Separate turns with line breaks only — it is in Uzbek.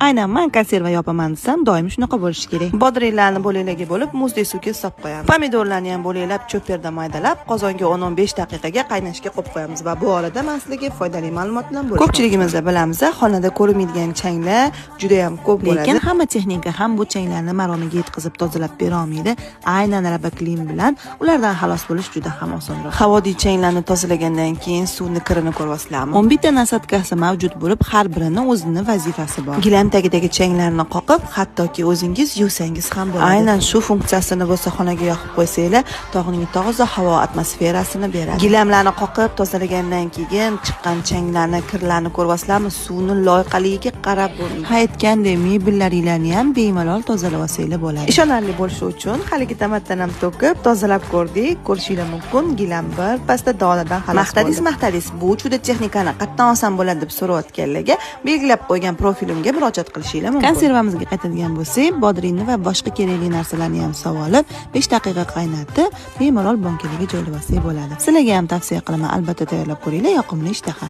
Aynan men konserva yopaman desam, doim shunaqa bo'lishi kerak. Bodringlarni bo'laklarga bo'lib, muzdek suvga solib qo'yamiz. Pomidorlarni ham bo'laklab, cho'perda maydalab, qozonga 10-15 daqiqaga qaynashga qo'yib qo'yamiz va bu orada men sizlarga foydali ma'lumot bilan bo'lishim. Ko'pchiligimizda bilamiz, xonada ko'rinmaydigan changlar juda ham ko'p bo'ladi. Lekin hamma texnika ham bu changlarni maromiga yetkazib tozalab bera olmaydi. Aynan Roboclean bilan ulardan xalos bo'lish juda ham osonroq. Havodiy changlarni tozalagandan keyin suvni kirini ko'ryapsizlarmi? 11 ta nasotkasi mavjud bo'lib, har birining o'zining vazifasi bor. Gilam tagidagi changlarni qoqib, hattoki o'zingiz yuvsangiz ham bo'ladi. Aynan shu funksiyasini bo'lsa xonaga yoqib qo'ysanglar, tog'ning toza havo atmosferasini beradi. Gilamlarni qoqib tozalagandan keyin chiqqan changlarni, kirlarni ko'ryapsizlarmi? Suvning loyqaligiga qarab bo'lmaydi. Aytgandek, mebellaringlarni ham bemalol tozalab olsanglar bo'ladi. Ishonarli bo'lishi uchun haligi tamatdan ham to'kib tozalab ko'rdik. Ko'rishingiz mumkin, gilam bir pasda dog'lardan xalos bo'ldi. Maqtadingiz, bu juda texnikani qatdan olsam bo'ladi deb so'rayotganlarga belgilab qo'ygan profilimga murojaat qilishingiz mumkin. Konservamizga qaytadigan bo'lsak, bodringni va boshqa kerakli narsalarni ham sovolib, 5 daqiqa qaynatib, bemalol bankalarga joylab olsak bo'ladi. Sizlarga ham tavsiya qilaman, albatta tayyorlab ko'ringlar, yoqimli ishtaha.